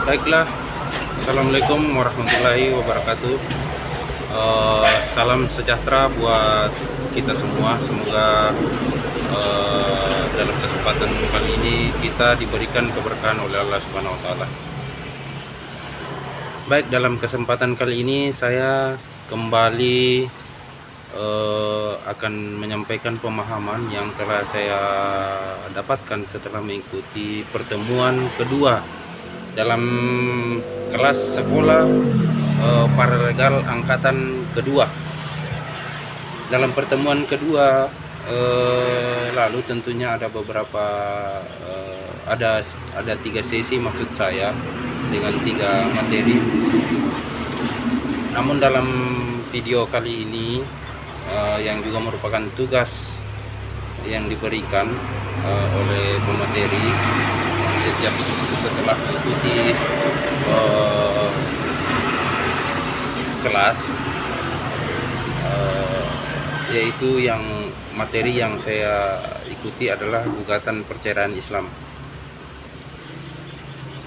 Baiklah, Assalamualaikum warahmatullahi wabarakatuh. Salam sejahtera buat kita semua. Semoga dalam kesempatan kali ini kita diberikan keberkahan oleh Allah Subhanahu wa Ta'ala. Baik, dalam kesempatan kali ini saya kembali akan menyampaikan pemahaman yang telah saya dapatkan setelah mengikuti pertemuan kedua dalam kelas sekolah paralegal angkatan kedua. Dalam pertemuan kedua lalu tentunya ada beberapa ada 3 sesi maksud saya dengan 3 materi. Namun dalam video kali ini yang juga merupakan tugas yang diberikan oleh pemateri setelah mengikuti kelas, yaitu yang materi yang saya ikuti adalah gugatan perceraian Islam.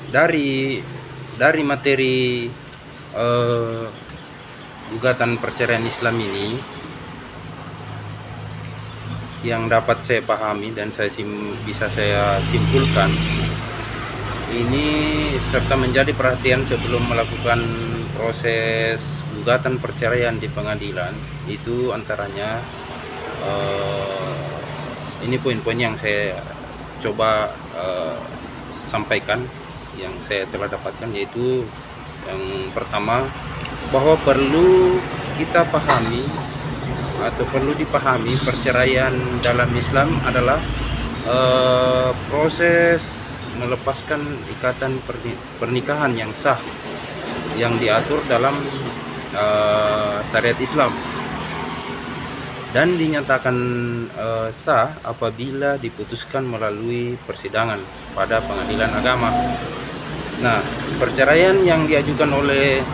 Dari materi gugatan perceraian Islam ini yang dapat saya pahami dan bisa saya simpulkan ini serta menjadi perhatian sebelum melakukan proses gugatan perceraian di pengadilan, itu antaranya ini poin-poin yang saya coba sampaikan yang saya telah dapatkan, yaitu yang pertama, bahwa perlu kita pahami atau perlu dipahami perceraian dalam Islam adalah proses melepaskan ikatan pernikahan yang sah yang diatur dalam syariat Islam dan dinyatakan sah apabila diputuskan melalui persidangan pada pengadilan agama. Nah, perceraian yang diajukan oleh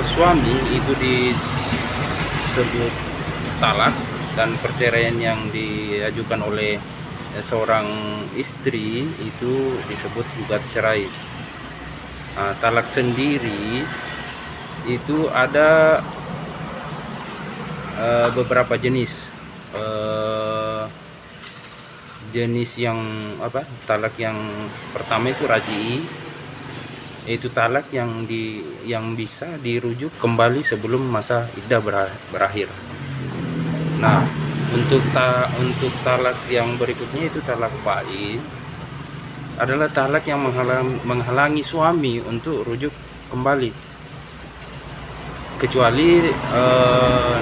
suami itu disebut talak, dan perceraian yang diajukan oleh seorang istri itu disebut gugat cerai. Nah, talak sendiri itu ada beberapa jenis. Jenis yang talak yang pertama itu raj'i, yaitu talak yang bisa dirujuk kembali sebelum masa iddah berakhir. Nah, untuk talak yang berikutnya itu talak bain, adalah talak yang menghalangi suami untuk rujuk kembali, kecuali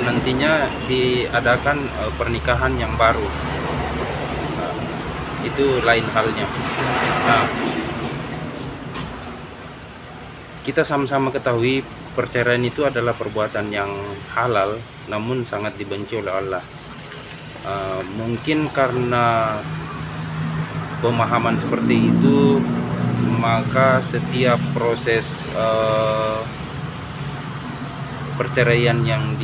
nantinya diadakan pernikahan yang baru. Nah, itu lain halnya. Nah, kita sama-sama ketahui perceraian itu adalah perbuatan yang halal namun sangat dibenci oleh Allah. Mungkin karena pemahaman seperti itu, maka setiap proses perceraian yang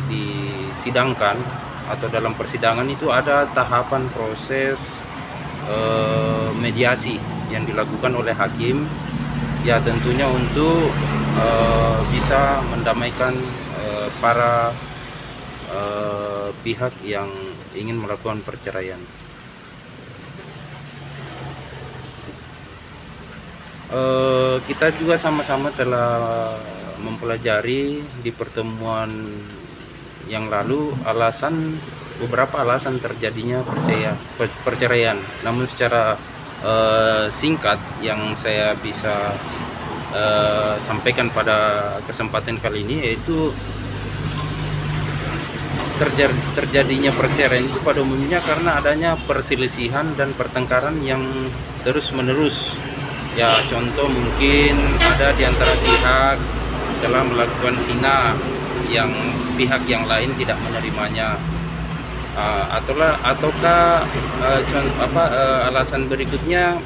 disidangkan atau dalam persidangan itu ada tahapan proses mediasi yang dilakukan oleh hakim, ya tentunya untuk bisa mendamaikan para pihak yang ingin melakukan perceraian. Kita juga sama-sama telah mempelajari di pertemuan yang lalu beberapa alasan terjadinya perceraian. Namun secara singkat yang saya bisa sampaikan pada kesempatan kali ini, yaitu terjadinya perceraian itu pada umumnya karena adanya perselisihan dan pertengkaran yang terus-menerus. Ya, contoh mungkin ada di antara pihak telah melakukan zina yang pihak yang lain tidak menerimanya, ataukah alasan berikutnya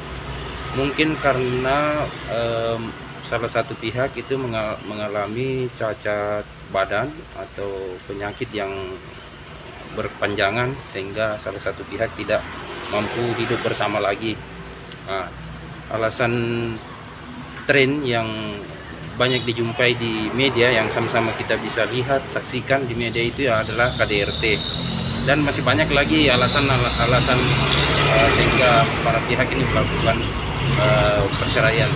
mungkin karena salah satu pihak itu mengalami cacat badan atau penyakit yang berkepanjangan sehingga salah satu pihak tidak mampu hidup bersama lagi. Nah, alasan tren yang banyak dijumpai di media, yang sama-sama kita bisa lihat, saksikan di media itu adalah KDRT. Dan masih banyak lagi alasan-alasan sehingga para pihak ini melakukan perceraian.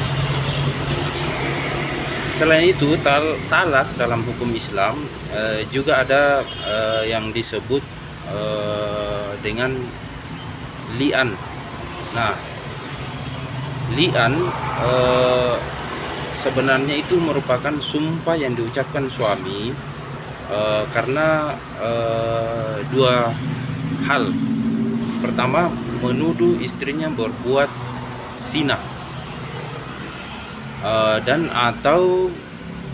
Selain itu, talak dalam hukum Islam juga ada yang disebut dengan li'an. Nah, li'an sebenarnya itu merupakan sumpah yang diucapkan suami karena dua hal. Pertama, menuduh istrinya berbuat zina dan atau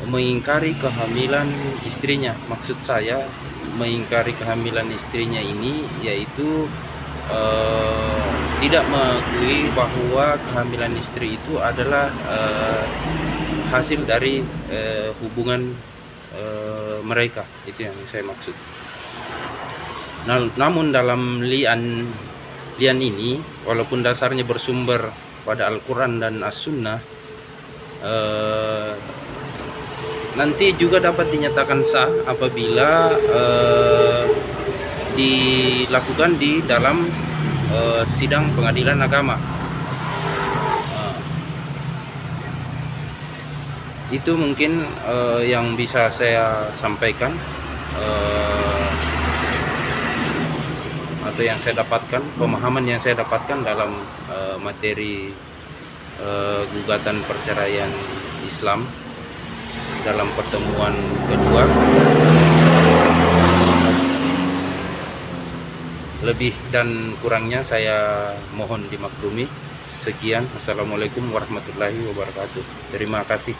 mengingkari kehamilan istrinya. Maksud saya mengingkari kehamilan istrinya ini yaitu tidak mengakui bahwa kehamilan istri itu adalah hasil dari hubungan mereka. Itu yang saya maksud. Nah, namun dalam li'an ini, walaupun dasarnya bersumber pada Al-Quran dan As-Sunnah, nanti juga dapat dinyatakan sah apabila dilakukan di dalam sidang pengadilan agama. Itu mungkin yang bisa saya sampaikan atau yang saya dapatkan, pemahaman yang saya dapatkan dalam materi gugatan perceraian Islam dalam pertemuan kedua. Lebih dan kurangnya saya mohon dimaklumi. Sekian, assalamualaikum warahmatullahi wabarakatuh. Terima kasih.